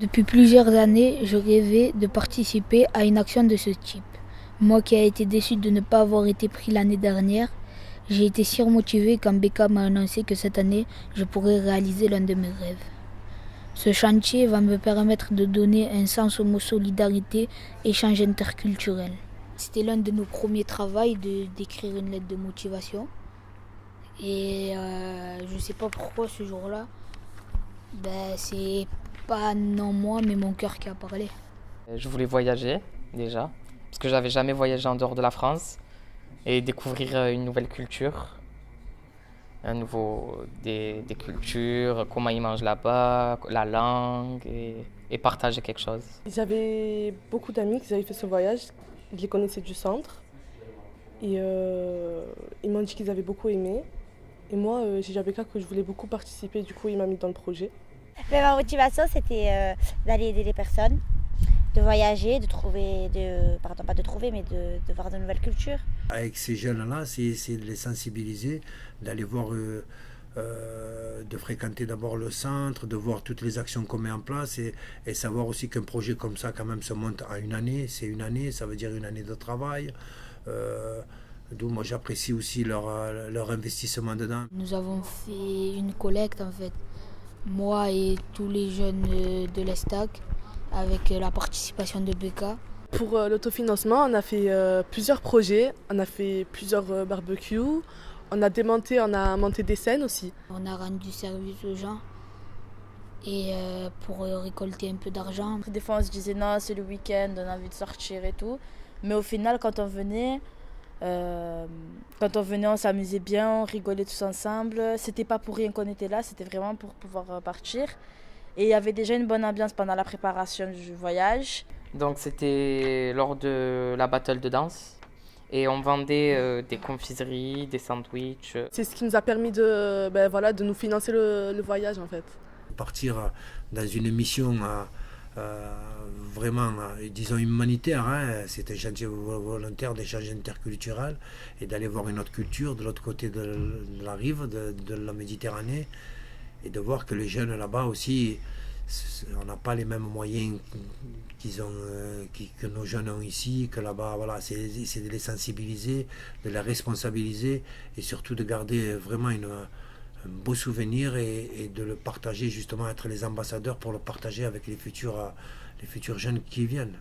Depuis plusieurs années, je rêvais de participer à une action de ce type. Moi qui ai été déçu de ne pas avoir été pris l'année dernière, j'ai été surmotivé quand Becca m'a annoncé que cette année, je pourrais réaliser l'un de mes rêves. Ce chantier va me permettre de donner un sens au mot solidarité, échange interculturel. C'était l'un de nos premiers travaux d'écrire une lettre de motivation. Et je ne sais pas pourquoi ce jour-là, c'est pas non moi mais mon cœur qui a parlé. Je voulais voyager déjà, parce que j'avais jamais voyagé en dehors de la France et découvrir une nouvelle culture, des cultures, comment ils mangent là-bas, la langue et partager quelque chose. J'avais beaucoup d'amis qui avaient fait ce voyage, je les connaissais du centre et ils m'ont dit qu'ils avaient beaucoup aimé. Et moi, j'ai dit à Becca que je voulais beaucoup participer, du coup il m'a mis dans le projet. Mais ma motivation, c'était d'aller aider les personnes, de voyager, de voir de nouvelles cultures. Avec ces jeunes-là, c'est de les sensibiliser, d'aller voir, de fréquenter d'abord le centre, de voir toutes les actions qu'on met en place et savoir aussi qu'un projet comme ça, quand même, se monte en une année. C'est une année, ça veut dire une année de travail. D'où moi j'apprécie aussi leur investissement dedans. Nous avons fait une collecte en fait, moi et tous les jeunes de l'Estac, avec la participation de Becca. Pour l'autofinancement, on a fait plusieurs projets, on a fait plusieurs barbecues, on a monté des scènes aussi. On a rendu service aux gens et pour récolter un peu d'argent. Des fois on se disait non, c'est le week-end, on a envie de sortir et tout. Mais au final, quand on venait, on s'amusait bien, on rigolait tous ensemble. C'était pas pour rien qu'on était là, c'était vraiment pour pouvoir partir. Et il y avait déjà une bonne ambiance pendant la préparation du voyage. Donc c'était lors de la battle de danse et on vendait des confiseries, des sandwichs. C'est ce qui nous a permis de nous financer le voyage en fait. Partir dans une mission vraiment, disons, humanitaire, hein. C'est un chantier volontaire d'échange interculturel et d'aller voir une autre culture de l'autre côté de la rive, de la Méditerranée, et de voir que les jeunes là-bas aussi, on n'a pas les mêmes moyens que nos jeunes ont ici, que là-bas, voilà, c'est de les sensibiliser, de les responsabiliser et surtout de garder vraiment un beau souvenir et de le partager, justement, être les ambassadeurs pour le partager avec les futurs jeunes qui viennent.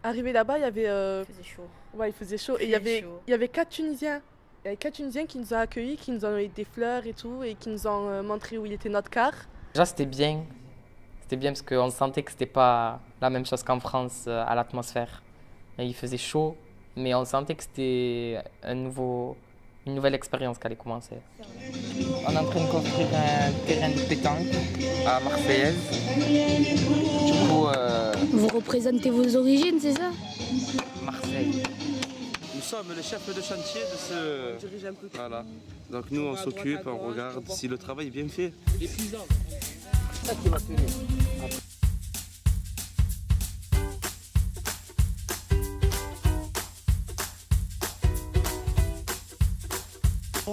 Arrivé là-bas, il y avait... Il faisait chaud. Ouais, il faisait chaud. Et il y avait 4 Tunisiens. Il y avait 4 Tunisiens qui nous ont accueillis, qui nous ont donné des fleurs et tout, et qui nous ont montré où il était notre car. Déjà c'était bien. C'était bien parce qu'on sentait que c'était pas la même chose qu'en France à l'atmosphère. Et il faisait chaud, mais on sentait que c'était une nouvelle expérience qui allait commencer. On est en train de construire un terrain de pétanque à Marseillaise. Du coup, Vous représentez vos origines, c'est ça? Marseille. Nous sommes les chefs de chantier de ce... Voilà. Donc nous on s'occupe, on regarde si le travail est bien fait. Ça qui va tenir. Je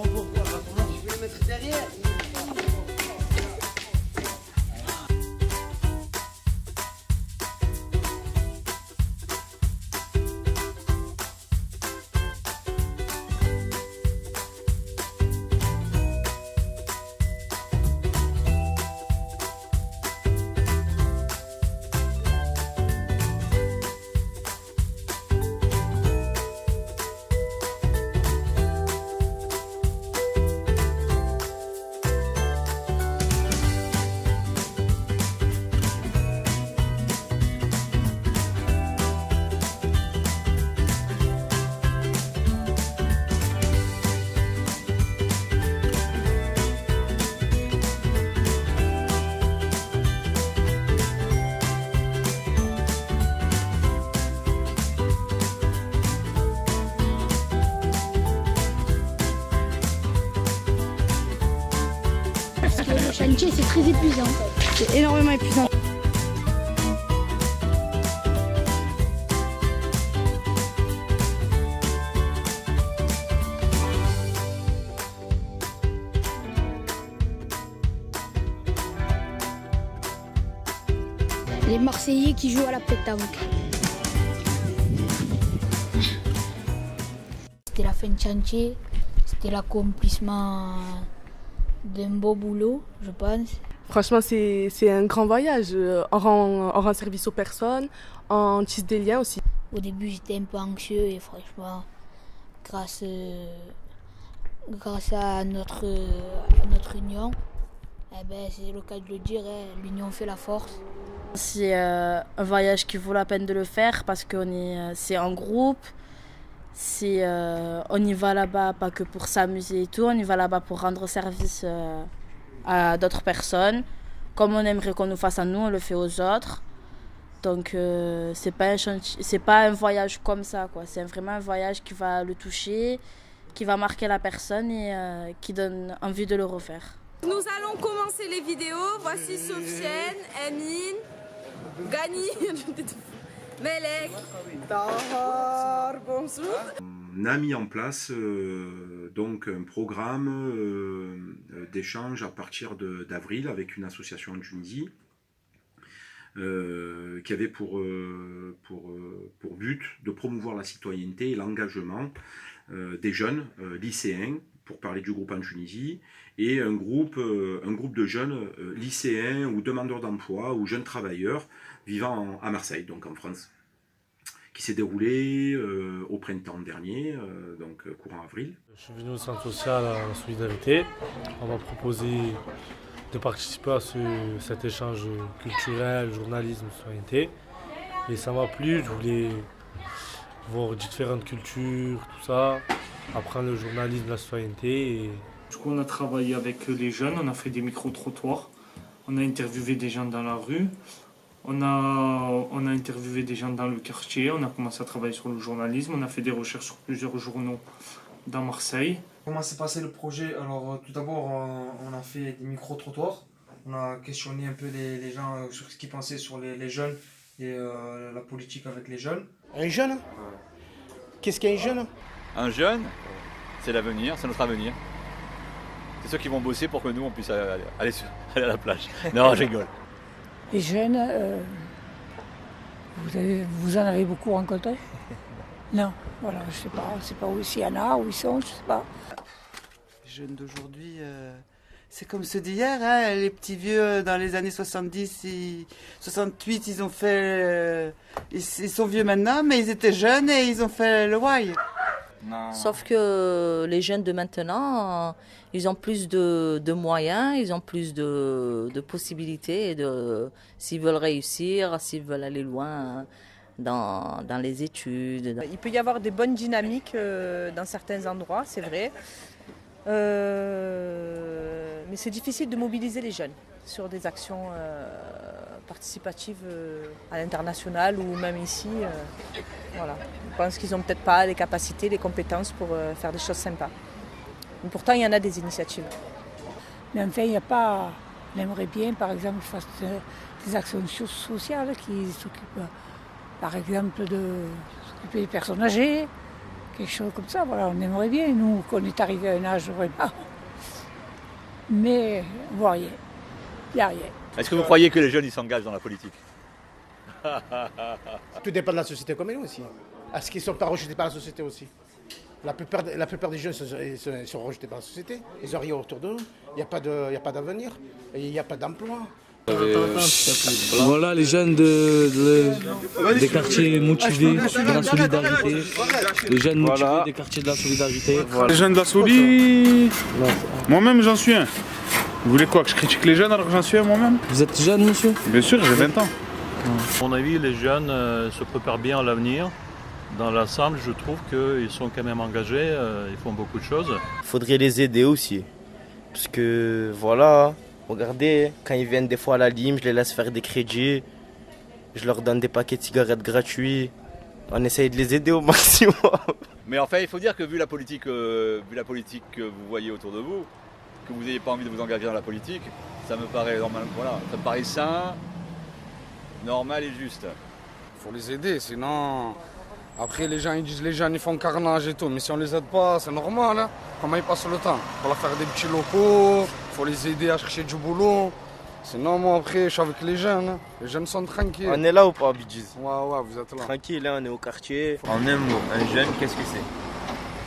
vais le mettre derrière. Le chantier, c'est très épuisant. C'est énormément épuisant. Les Marseillais qui jouent à la pétanque. C'était la fin de chantier, c'était l'accomplissement d'un beau boulot, je pense. Franchement, c'est un grand voyage. On rend service aux personnes, on tisse des liens aussi. Au début, j'étais un peu anxieux et franchement, grâce à notre union, c'est le cas de le dire, l'union fait la force. C'est un voyage qui vaut la peine de le faire parce que c'est en groupe. On y va là-bas pas que pour s'amuser et tout, on y va là-bas pour rendre service à d'autres personnes. Comme on aimerait qu'on nous fasse à nous, on le fait aux autres. Donc c'est pas un voyage comme ça, quoi. C'est vraiment un voyage qui va le toucher, qui va marquer la personne et qui donne envie de le refaire. Nous allons commencer les vidéos. Voici Sofiane, Amine, Gani, Melek, Tahar, bonjour. On a mis en place donc un programme d'échange à partir d'avril avec une association en Tunisie qui avait pour but de promouvoir la citoyenneté et l'engagement des jeunes lycéens, pour parler du groupe en Tunisie, et un groupe de jeunes lycéens ou demandeurs d'emploi ou jeunes travailleurs vivant à Marseille, donc en France, qui s'est déroulé au printemps dernier, donc courant avril. Je suis venu au centre social à la solidarité. On m'a proposé de participer à cet échange culturel, journalisme, citoyenneté. Et ça m'a plu, je voulais voir différentes cultures, tout ça, apprendre le journalisme, la citoyenneté. Du coup, on a travaillé avec les jeunes, on a fait des micro-trottoirs, on a interviewé des gens dans la rue, on a interviewé des gens dans le quartier, on a commencé à travailler sur le journalisme, on a fait des recherches sur plusieurs journaux dans Marseille. Comment s'est passé le projet? Alors tout d'abord, on a fait des micro-trottoirs, on a questionné un peu les gens sur ce qu'ils pensaient sur les jeunes et la politique avec les jeunes. Un jeune? Qu'est-ce qu'un jeune? Un jeune, c'est l'avenir, c'est notre avenir. C'est ceux qui vont bosser pour que nous, on puisse aller à la plage. Non, je rigole. Les jeunes, vous en avez beaucoup rencontré? Non, voilà, je sais pas. Je sais pas où il y en a, où ils sont, je sais pas. Les jeunes d'aujourd'hui, c'est comme ceux d'hier, hein. Les petits vieux dans les années 70, 68, ils ont fait... ils sont vieux maintenant, mais ils étaient jeunes et ils ont fait le Y. Non. Sauf que les jeunes de maintenant, ils ont plus de moyens, ils ont plus de possibilités, s'ils veulent réussir, s'ils veulent aller loin dans les études. Il peut y avoir des bonnes dynamiques dans certains endroits, c'est vrai. Mais c'est difficile de mobiliser les jeunes sur des actions participatives à l'international ou même ici. Voilà. Je pense qu'ils n'ont peut-être pas les capacités, les compétences pour faire des choses sympas. Mais pourtant, il y en a des initiatives. Mais enfin, il n'y a pas... On aimerait bien, par exemple, qu'ils fassent des actions sociales qui s'occupent, par exemple, de s'occuper des personnes âgées, quelque chose comme ça. Voilà, on aimerait bien, nous, qu'on est arrivé à un âge vraiment. Mais on voit rien. Il n'y a rien. Est-ce que vous croyez que les jeunes ils s'engagent dans la politique? Tout dépend de la société comme elle est aussi. Est-ce qu'ils ne sont pas rejetés par la société aussi? La plupart des jeunes sont rejetés par la société. Ils ont rien autour d'eux. Il n'y a pas d'avenir. Il n'y a pas d'emploi. Voilà les jeunes des quartiers motivés de la solidarité. Les jeunes motivés des quartiers de la solidarité. Voilà. Les jeunes de la Soli, moi-même j'en suis un. Vous voulez quoi, que je critique les jeunes alors que j'en suis un moi-même? Vous êtes jeune, monsieur? Bien sûr, j'ai 20 ans. À mon avis, les jeunes se préparent bien à l'avenir. Dans l'ensemble, je trouve qu'ils sont quand même engagés, ils font beaucoup de choses. Il faudrait les aider aussi. Parce que voilà, regardez, quand ils viennent des fois à la Lime, je les laisse faire des crédits. Je leur donne des paquets de cigarettes gratuits. On essaye de les aider au maximum. Mais enfin, il faut dire que vu la politique que vous voyez autour de vous, que vous n'ayez pas envie de vous engager dans la politique, ça me paraît normal, voilà, ça me paraît sain, normal et juste. Il faut les aider, sinon après les gens ils disent les jeunes ils font carnage et tout, mais si on les aide pas, c'est normal, hein. Comment ils passent le temps? Pour leur faire des petits locaux, il faut les aider à chercher du boulot. Sinon, moi, après, je suis avec les jeunes. Hein. Les jeunes sont tranquilles. On est là ou pas, Abidjiz? Ouais, vous êtes là. Tranquille, hein, on est au quartier. En un mot, un jeune, qu'est-ce que c'est?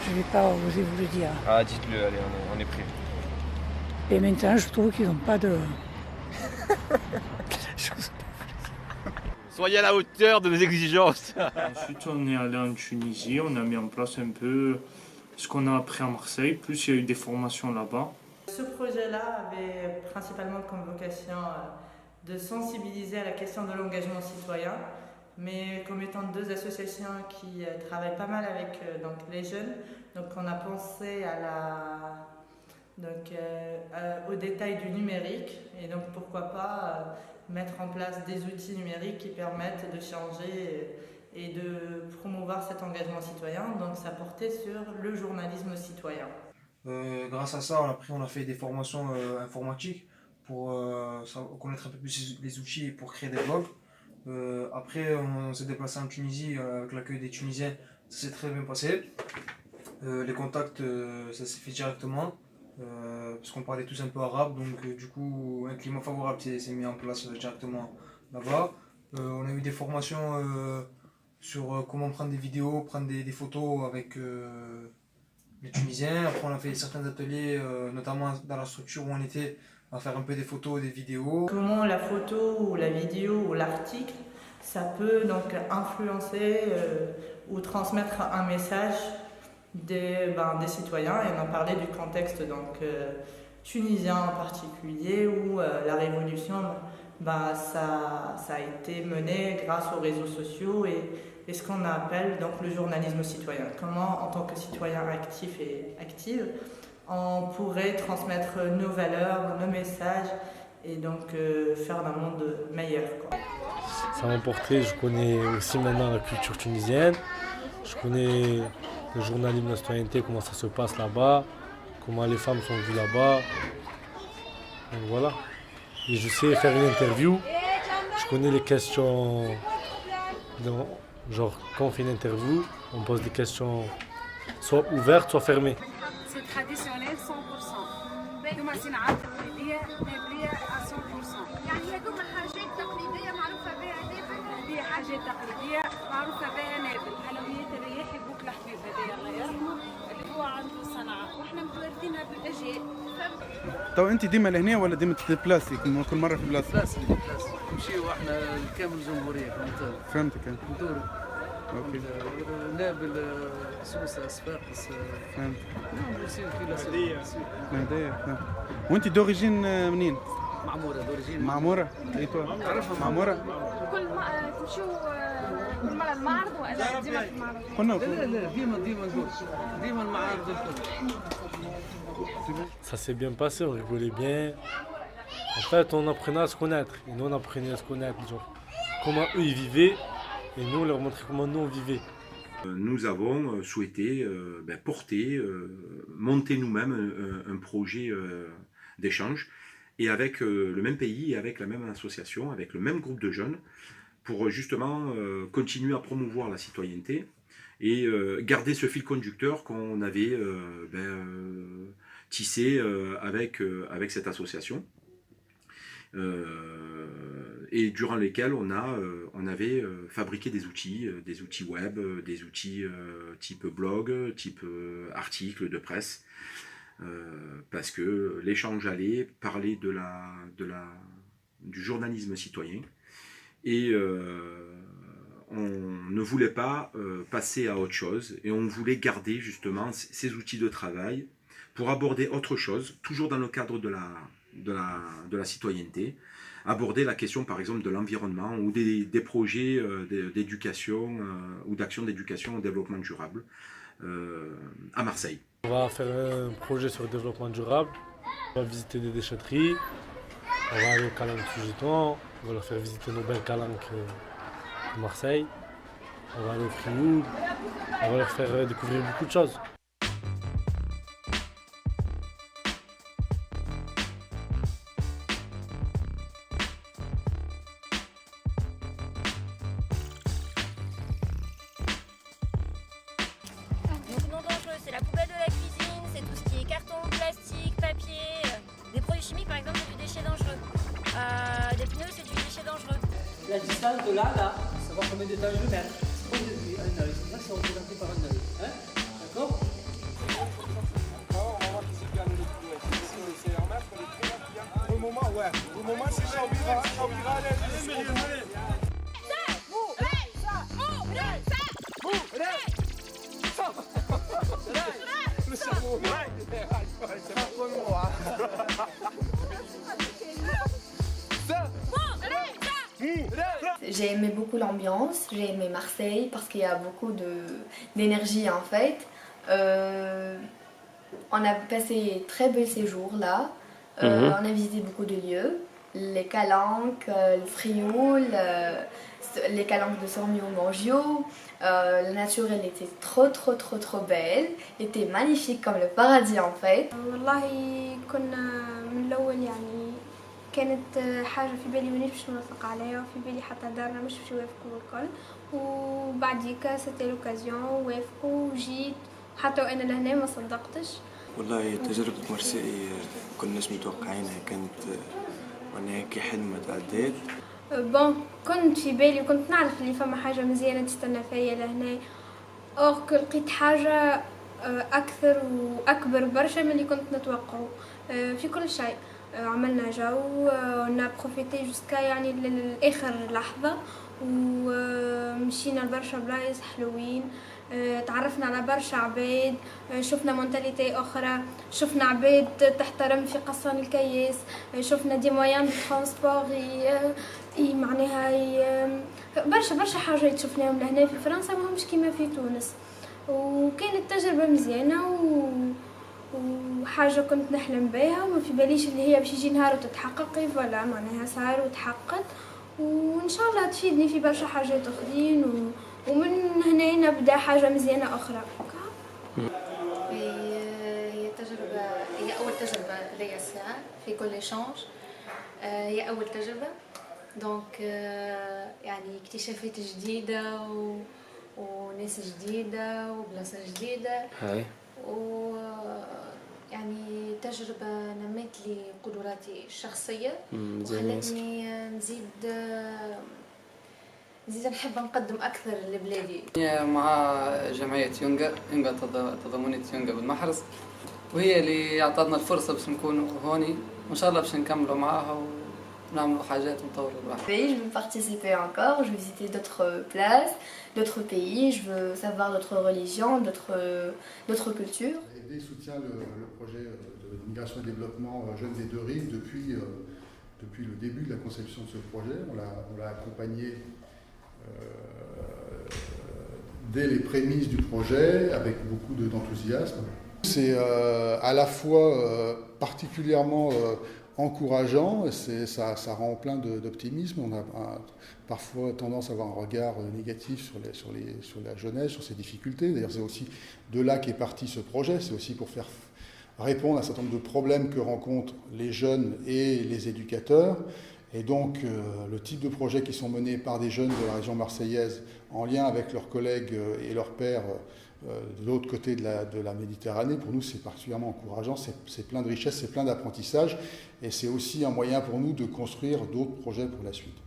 Je ne vais pas oser vous le dire. Ah, dites-le, allez, on est prêt. Et maintenant, je trouve qu'ils n'ont pas de... Soyez à la hauteur de nos exigences. Ensuite, on est allé en Tunisie, on a mis en place un peu ce qu'on a appris à Marseille, plus il y a eu des formations là-bas. Ce projet-là avait principalement comme vocation de sensibiliser à la question de l'engagement citoyen, mais comme étant deux associations qui travaillent pas mal avec donc les jeunes, donc on a pensé au détail du numérique, et donc pourquoi pas mettre en place des outils numériques qui permettent de changer et de promouvoir cet engagement citoyen. Donc ça portait sur le journalisme citoyen. Grâce à ça, on a fait des formations informatiques pour connaître un peu plus les outils pour créer des blogs. Après, on s'est déplacé en Tunisie avec l'accueil des Tunisiens, ça s'est très bien passé. Les contacts, ça s'est fait directement. Parce qu'on parlait tous un peu arabe, donc du coup un climat favorable s'est mis en place directement là-bas. On a eu des formations sur comment prendre des vidéos, prendre des photos avec les Tunisiens. Après on a fait certains ateliers, notamment dans la structure où on était, à faire un peu des photos, des vidéos. Comment la photo ou la vidéo ou l'article, ça peut donc influencer ou transmettre un message des citoyens, et on a parlé du contexte donc, tunisien en particulier où la révolution ça a été mené grâce aux réseaux sociaux et ce qu'on appelle donc le journalisme citoyen. Comment en tant que citoyen actif et active on pourrait transmettre nos valeurs, nos messages et donc faire un monde meilleur, quoi. Ça m'a porté, je connais aussi maintenant la culture tunisienne, je connais le journalisme, la citoyenneté, comment ça se passe là-bas, comment les femmes sont vues là-bas. Donc voilà. Et je sais faire une interview. Je connais les questions. Genre, quand on fait une interview, on pose des questions soit ouvertes, soit fermées. C'est traditionnel 100%. هما صناعات تقليدية نابلية 100%. يعني هذوما حاجات تقليدية معروفة بها نابل. هذه حاجات تقليدية معروفة بها نابل. حلويات الرياحي بوك الحبيب هذايا الله يرحمه اللي هو عنده صنعة واحنا متوارثينها بالاجيال. تو انت ديما لهنا ولا ديما تتبلاسي كل مرة في بلاصة؟ بلاصة نمشيو احنا كامل الجمهورية فهمتك. ندورو. اوكي. نابل سوسة صفاقس. فهمت. هدايا. وانت دوريجين منين؟ معمورة دوريجين. معمورة؟ اي تو؟ تعرفها معمورة؟ كل ما تمشيو كل مرة المعرض ولا ديما في المعرض؟ قلنا لا ديما نقول ديما المعارض الكل. Ça s'est bien passé, on rigolait bien. En fait, on apprenait à se connaître. Et nous, on apprenait à se connaître. Genre, comment eux, ils vivaient. Et nous, on leur montrait comment nous, on vivait. Nous avons souhaité porter, monter nous-mêmes un projet d'échange. Et avec le même pays, et avec la même association, avec le même groupe de jeunes, pour justement continuer à promouvoir la citoyenneté et garder ce fil conducteur qu'on avait tissé avec cette association. Et durant lesquels on avait fabriqué des outils web, des outils type blog, type article de presse, parce que l'échange allait parler du journalisme citoyen, et on ne voulait pas passer à autre chose, et on voulait garder justement ces outils de travail pour aborder autre chose, toujours dans le cadre de la citoyenneté, aborder la question par exemple de l'environnement ou des projets d'éducation ou d'action d'éducation au développement durable à Marseille. On va faire un projet sur le développement durable, on va visiter des déchetteries, on va aller au Calanque Sougiton, on va leur faire visiter nos belles calanques de Marseille, on va aller au Frioul, on va leur faire découvrir beaucoup de choses. C'est la poubelle de la cuisine, c'est tout ce qui est carton, plastique, papier, des produits chimiques par exemple, c'est du déchet dangereux. La distance de là à là, savoir combien de temps je mets. C'est pas un œil, c'est ça que c'est représenté par un œil. Hein? D'accord? Au moment, ouais. Au moment, c'est ça, on vira, allez. Le cerveau. J'ai aimé beaucoup l'ambiance, j'ai aimé Marseille parce qu'il y a beaucoup d'énergie en fait. On a passé très beau séjour là. On a visité beaucoup de lieux, les calanques, le Frioul, les calanques de Sormio-Mangio. La nature elle était trop belle, elle était magnifique comme le paradis en fait. والله كنا من الأول يعني كانت حاجة في بالي مانيش باش نوافق عليها وفي بالي حتى دارنا مش باش يوافقوا الكل وبعديكا سيتي لوكازيون وافقوا وجيت حتى وأنا لهنا ما صدقتش. والله تجربة مرسي كناش متوقعينها كانت وانا هيك حلم ما تعديت. بون كنت في بالي وكنت نعرف اللي فما حاجة مزيانة تستنى فيا لهنا أوغ لقيت حاجة أكثر وأكبر برشا من اللي كنت نتوقعه في كل شيء. عملنا جو ونا بروفيتي جوسكا يعني لآخر لحظة ومشينا لبرشا بلايص حلوين. تعرفنا على برشا عباد، شفنا مونتاليتي أخرى، شفنا عباد تحترم في قصان الكياس، شفنا دي مويان دو ترونسبور معناها برشا حاجات شفناهم لهنا في فرنسا ماهمش كيما في تونس. وكانت تجربة مزيانة وحاجة كنت نحلم بها وما في باليش اللي هي باش يجي نهار وتتحقق. فوالا معناها صار وتحقق وإن شاء الله تفيدني في برشا حاجات أخرين ومن هنا نبدأ حاجة مزيانة أخرى. هي تجربة، هي أول تجربة ليا ساعة في كل إيشانج. هي أول تجربة دونك يعني اكتشافات جديدة وناس جديدة وبلاصة جديدة. و يعني تجربة نمت لي قدراتي الشخصية وخلتني نزيد نحب نقدم أكثر لبلادي. مع جمعية يونغا تضامنية يونغا بالمحرز وهي اللي أعطتنا الفرصة باش نكونوا هوني وإن شاء الله باش نكملوا معاها ونعملوا حاجات ونطوروا الواحد. Je veux participer encore, je veux visiter d'autres places, d'autres pays, je veux savoir d'autres religions, d'autres cultures. ED soutient le projet de migration et développement Jeunes des Deux Rives depuis le début de la conception de ce projet. On l'a accompagné dès les prémices du projet avec beaucoup d'enthousiasme. C'est à la fois particulièrement encourageant, ça rend plein d'optimisme. On a parfois tendance à avoir un regard négatif sur la jeunesse, sur ses difficultés. D'ailleurs, c'est aussi de là qu'est parti ce projet. C'est aussi pour faire répondre à un certain nombre de problèmes que rencontrent les jeunes et les éducateurs. Et donc, le type de projets qui sont menés par des jeunes de la région marseillaise en lien avec leurs collègues et leurs pairs de l'autre côté de la Méditerranée, pour nous, c'est particulièrement encourageant. C'est plein de richesses, c'est plein d'apprentissage. Et c'est aussi un moyen pour nous de construire d'autres projets pour la suite.